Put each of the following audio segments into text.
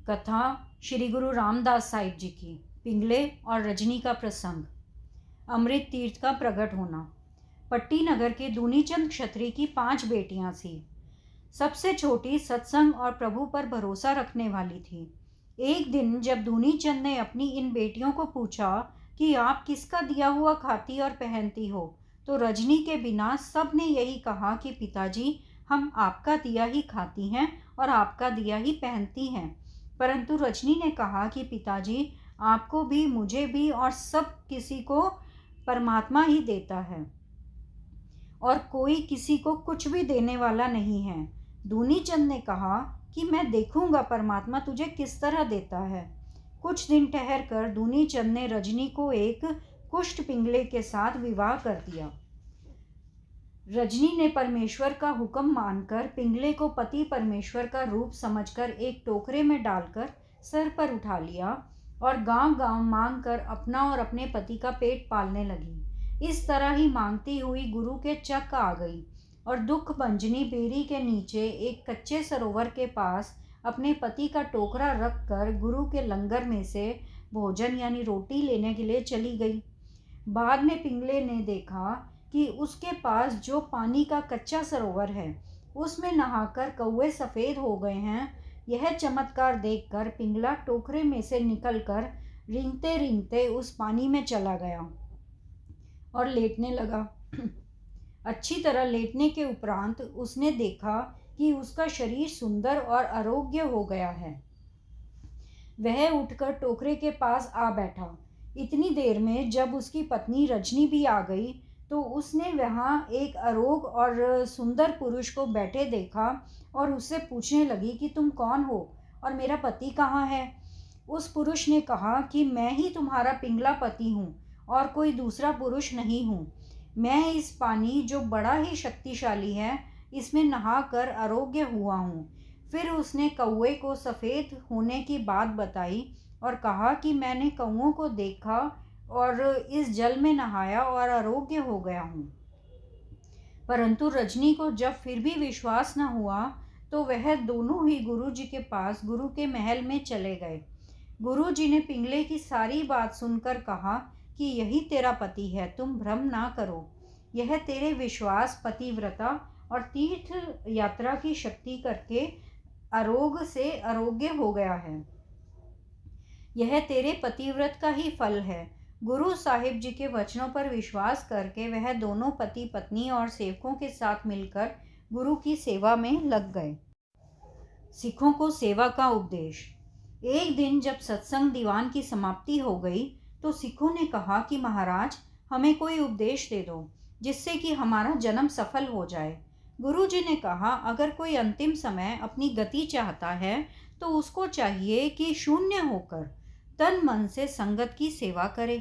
कथा श्री गुरु रामदास साहिब जी की। पिंगले और रजनी का प्रसंग। अमृत तीर्थ का प्रकट होना। पट्टी नगर के दूनीचंद क्षत्रिय की 5 बेटियां थी। सबसे छोटी सत्संग और प्रभु पर भरोसा रखने वाली थी। एक दिन जब दूनीचंद ने अपनी इन बेटियों को पूछा कि आप किसका दिया हुआ खाती और पहनती हो, तो रजनी के बिना सब ने यही कहा कि पिताजी, हम आपका दिया ही खाती हैं और आपका दिया ही पहनती हैं। परंतु रजनी ने कहा कि पिताजी, आपको भी, मुझे भी और सब किसी को परमात्मा ही देता है और कोई किसी को कुछ भी देने वाला नहीं है। दूनीचंद ने कहा कि मैं देखूंगा परमात्मा तुझे किस तरह देता है। कुछ दिन ठहर कर दूनीचंद ने रजनी को एक कुष्ठ पिंगले के साथ विवाह कर दिया। रजनी ने परमेश्वर का हुक्म मानकर पिंगले को पति परमेश्वर का रूप समझकर एक टोकरे में डालकर सर पर उठा लिया और गांव-गांव मांग कर अपना और अपने पति का पेट पालने लगी। इस तरह ही मांगती हुई गुरु के चक आ गई और दुख भंजनी बेरी के नीचे एक कच्चे सरोवर के पास अपने पति का टोकरा रख कर गुरु के लंगर में से भोजन यानी रोटी लेने के लिए चली गई। बाद में पिंगले ने देखा कि उसके पास जो पानी का कच्चा सरोवर है उसमें नहाकर कौवे सफ़ेद हो गए हैं। यह चमत्कार देखकर पिंगला टोकरे में से निकलकर रेंगते रेंगते उस पानी में चला गया और लेटने लगा। अच्छी तरह लेटने के उपरांत उसने देखा कि उसका शरीर सुंदर और आरोग्य हो गया है। वह उठकर टोकरे के पास आ बैठा। इतनी देर में जब उसकी पत्नी रजनी भी आ गई तो उसने वहाँ एक अरोग और सुंदर पुरुष को बैठे देखा और उससे पूछने लगी कि तुम कौन हो और मेरा पति कहाँ है। उस पुरुष ने कहा कि मैं ही तुम्हारा पिंगला पति हूँ और कोई दूसरा पुरुष नहीं हूँ। मैं इस पानी जो बड़ा ही शक्तिशाली है इसमें नहाकर आरोग्य हुआ हूँ। फिर उसने कौवे को सफ़ेद होने की बात बताई और कहा कि मैंने कौवों को देखा और इस जल में नहाया और आरोग्य हो गया हूँ। परंतु रजनी को जब फिर भी विश्वास न हुआ तो वह दोनों ही गुरु जी के पास गुरु के महल में चले गए। गुरु जी ने पिंगले की सारी बात सुनकर कहा कि यही तेरा पति है, तुम भ्रम ना करो। यह तेरे विश्वास, पतिव्रता और तीर्थ यात्रा की शक्ति करके आरोग्य से आरोग्य हो गया है। यह तेरे पतिव्रत का ही फल है। गुरु साहिब जी के वचनों पर विश्वास करके वह दोनों पति पत्नी और सेवकों के साथ मिलकर गुरु की सेवा में लग गए। सिखों को सेवा का उपदेश। एक दिन जब सत्संग दीवान की समाप्ति हो गई तो सिखों ने कहा कि महाराज, हमें कोई उपदेश दे दो जिससे कि हमारा जन्म सफल हो जाए। गुरु जी ने कहा, अगर कोई अंतिम समय अपनी गति चाहता है तो उसको चाहिए कि शून्य होकर तन मन से संगत की सेवा करे।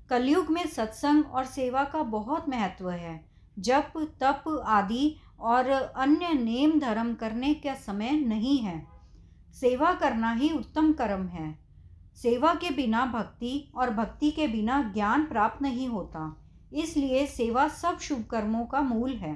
कलयुग में सत्संग और सेवा का बहुत महत्व है। जप तप आदि और अन्य नेम धर्म करने का समय नहीं है। सेवा करना ही उत्तम कर्म है। सेवा के बिना भक्ति और भक्ति के बिना ज्ञान प्राप्त नहीं होता। इसलिए सेवा सब शुभ कर्मों का मूल है।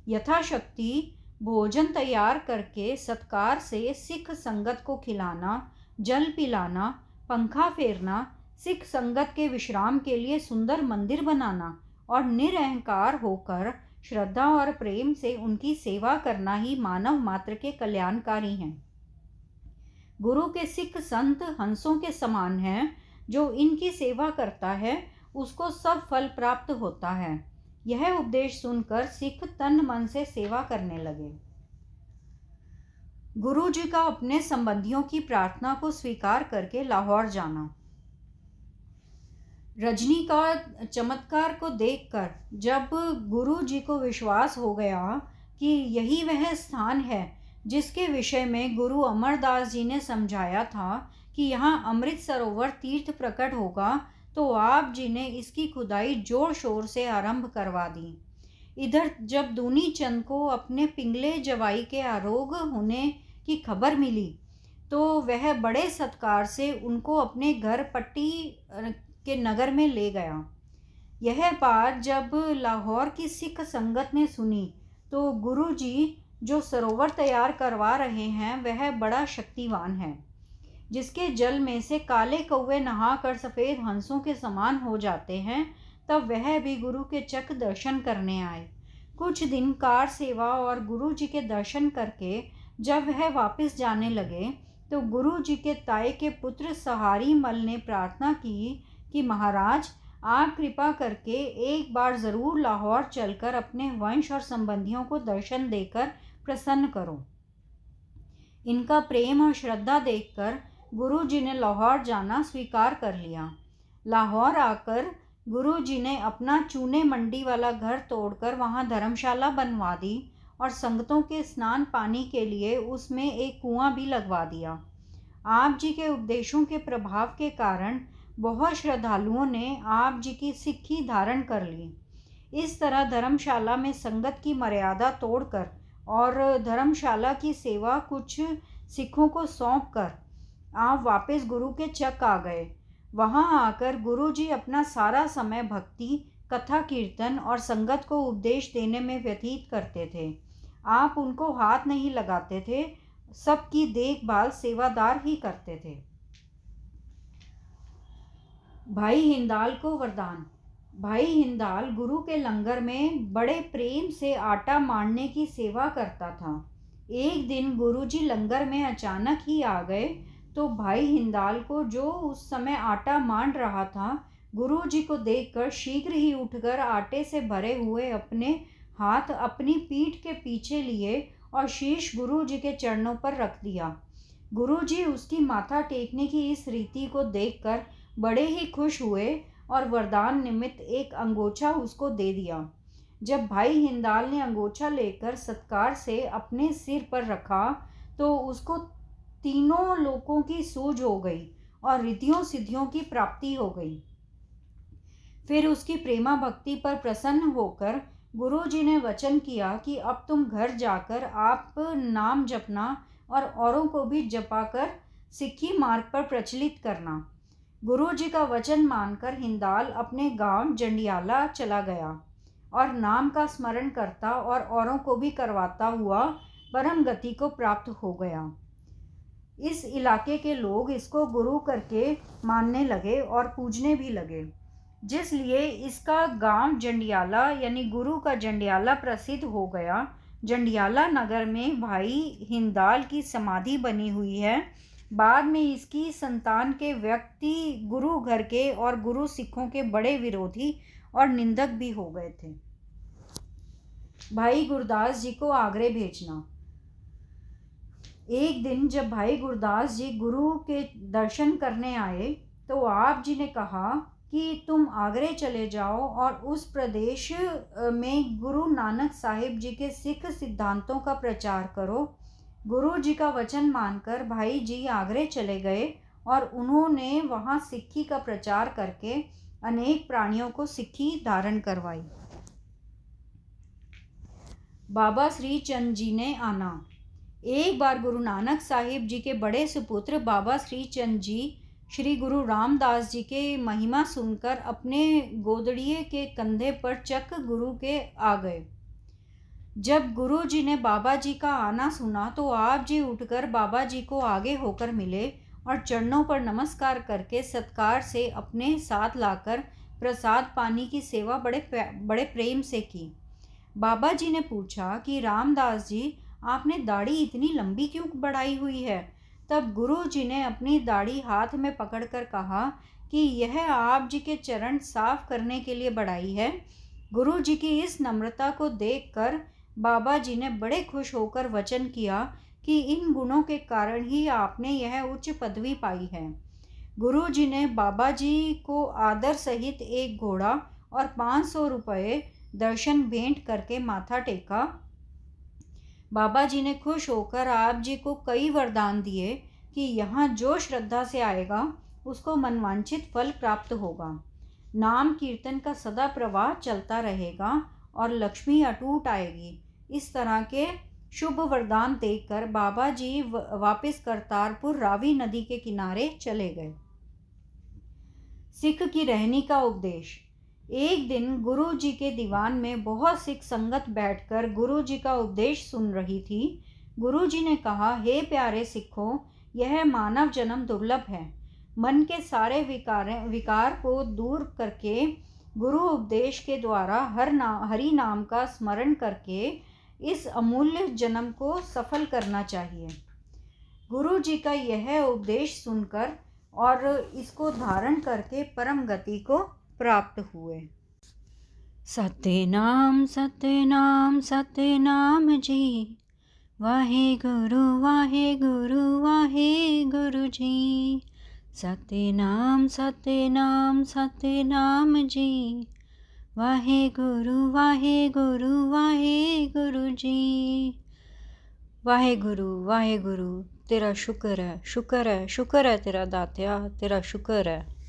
यथाशक्ति भोजन तैयार करके सत्कार से सिख संगत को खिलाना, जल पिलाना, पंखा फेरना, सिख संगत के विश्राम के लिए सुंदर मंदिर बनाना और निरअहकार होकर श्रद्धा और प्रेम से उनकी सेवा करना ही मानव मात्र के कल्याणकारी हैं। गुरु के सिख संत हंसों के समान हैं। जो इनकी सेवा करता है उसको सब फल प्राप्त होता है। यह उपदेश सुनकर सिख तन मन से सेवा करने लगे। गुरु जी का अपने संबंधियों की प्रार्थना को स्वीकार करके लाहौर जाना। रजनी का चमत्कार को देखकर जब गुरु जी को विश्वास हो गया कि यही वह स्थान है जिसके विषय में गुरु अमरदास जी ने समझाया था कि यहाँ अमृत सरोवर तीर्थ प्रकट होगा, तो आप जी ने इसकी खुदाई जोर शोर से आरंभ करवा दी। इधर जब दूनीचंद को अपने पिंगले जवाई के आरोग्य होने की खबर मिली तो वह बड़े सत्कार से उनको अपने घर पट्टी के नगर में ले गया। यह बात जब लाहौर की सिख संगत ने सुनी तो गुरु जी जो सरोवर तैयार करवा रहे हैं वह बड़ा शक्तिवान है। जिसके जल में से काले कौवे नहाकर सफ़ेद हंसों के समान हो जाते हैं, तब वह भी गुरु के चक दर्शन करने आए। कुछ दिन कार सेवा और गुरु जी के दर्शन करके जब वह वापस जाने लगे तो गुरु जी के ताए के पुत्र सहारी मल ने प्रार्थना की कि महाराज, आप कृपा करके एक बार ज़रूर लाहौर चलकर अपने वंश और संबंधियों को दर्शन देकर प्रसन्न करो। इनका प्रेम और श्रद्धा देखकर गुरु जी ने लाहौर जाना स्वीकार कर लिया। लाहौर आकर गुरु जी ने अपना चूने मंडी वाला घर तोड़कर वहाँ धर्मशाला बनवा दी और संगतों के स्नान पानी के लिए उसमें एक कुआं भी लगवा दिया। आप जी के उपदेशों के प्रभाव के कारण बहुत श्रद्धालुओं ने आप जी की सिक्खी धारण कर ली। इस तरह धर्मशाला में संगत की मर्यादा तोड़कर और धर्मशाला की सेवा कुछ सिखों को सौंपकर आप वापस गुरु के चक आ गए। वहाँ आकर गुरु जी अपना सारा समय भक्ति, कथा कीर्तन और संगत को उपदेश देने में व्यतीत करते थे। आप उनको हाथ नहीं लगाते थे, सबकी देखभाल सेवादार ही करते थे। भाई हिंदाल को वरदान। भाई हिंदाल गुरु के लंगर में बड़े प्रेम से आटा मांडने की सेवा करता था। एक दिन गुरु जी लंगर में अचानक ही आ गए तो भाई हिंदाल को, जो उस समय आटा मांड रहा था, गुरु जी को देखकर शीघ्र ही उठकर आटे से भरे हुए अपने हाथ अपनी पीठ के पीछे लिए और शीश गुरु जी के चरणों पर रख दिया। गुरु जी उसकी माथा टेकने की इस रीति को देखकर बड़े ही खुश हुए और वरदान निमित्त एक अंगोछा उसको दे दिया। जब भाई हिंदाल ने अंगोछा लेकर सत्कार से अपने सिर पर रखा तो उसको तीनों लोकों की सूझ हो गई और रिद्धियों सिद्धियों की प्राप्ति हो गई। फिर उसकी प्रेमा भक्ति पर प्रसन्न होकर गुरु जी ने वचन किया कि अब तुम घर जाकर आप नाम जपना और औरों को भी जपाकर सिक्खी मार्ग पर प्रचलित करना। गुरु जी का वचन मानकर हिंदाल अपने गांव जंडियाला चला गया और नाम का स्मरण करता और औरों को भी करवाता हुआ परम गति को प्राप्त हो गया। इस इलाके के लोग इसको गुरु करके मानने लगे और पूजने भी लगे, जिसलिए इसका गांव जंडियाला यानी गुरु का जंडियाला प्रसिद्ध हो गया। जंडियाला नगर में भाई हिंदाल की समाधि बनी हुई है। बाद में इसकी संतान के व्यक्ति गुरु घर के और गुरु सिखों के बड़े विरोधी और निंदक भी हो गए थे। भाई गुरदास जी को आगरे भेजना। एक दिन जब भाई गुरदास जी गुरु के दर्शन करने आए तो आप जी ने कहा कि तुम आगरे चले जाओ और उस प्रदेश में गुरु नानक साहिब जी के सिख सिद्धांतों का प्रचार करो। गुरु जी का वचन मानकर भाई जी आगरे चले गए और उन्होंने वहाँ सिक्खी का प्रचार करके अनेक प्राणियों को सिक्खी धारण करवाई। बाबा श्री चंद जी ने आना। एक बार गुरु नानक साहिब जी के बड़े सुपुत्र बाबा श्री चंद जी श्री गुरु रामदास जी के महिमा सुनकर अपने गोदड़िए के कंधे पर चक गुरु के आ गए। जब गुरु जी ने बाबा जी का आना सुना तो आप जी उठकर बाबा जी को आगे होकर मिले और चरणों पर नमस्कार करके सत्कार से अपने साथ लाकर प्रसाद पानी की सेवा बड़े प्रेम से की। बाबा जी ने पूछा कि रामदास जी, आपने दाढ़ी इतनी लंबी क्यों बढ़ाई हुई है? तब गुरु जी ने अपनी दाढ़ी हाथ में पकड़कर कहा कि यह आप जी के चरण साफ करने के लिए बढ़ाई है। गुरु जी की इस नम्रता को देखकर बाबा जी ने बड़े खुश होकर वचन किया कि इन गुणों के कारण ही आपने यह उच्च पदवी पाई है। गुरु जी ने बाबा जी को आदर सहित एक घोड़ा और 500 रुपये दर्शन भेंट करके माथा टेका। बाबा जी ने खुश होकर आप जी को कई वरदान दिए कि यहाँ जो श्रद्धा से आएगा उसको मनवांछित फल प्राप्त होगा। नाम कीर्तन का सदा प्रवाह चलता रहेगा और लक्ष्मी अटूट आएगी। इस तरह के शुभ वरदान देखकर बाबा जी वापस करतारपुर रावी नदी के किनारे चले गए। सिख की रहनी का उपदेश। एक दिन गुरु जी के दीवान में बहुत सिख संगत बैठकर गुरु जी का उपदेश सुन रही थी। गुरु जी ने कहा, हे प्यारे सिखों, यह मानव जन्म दुर्लभ है। मन के सारे विकार को दूर करके गुरु उपदेश के द्वारा हरि नाम का स्मरण करके इस अमूल्य जन्म को सफल करना चाहिए। गुरु जी का यह उपदेश सुनकर और इसको धारण करके परम गति को प्राप्त हुए। सतनाम सतनाम सतनाम जी, वाहे गुरु जी। सतनाम सतनाम सतनाम जी, वाहे गुरु जी। वाहे गुरु तेरा शुक्र है, शुक्र है, शुक्र है तेरा दात्या, तेरा शुक्र है।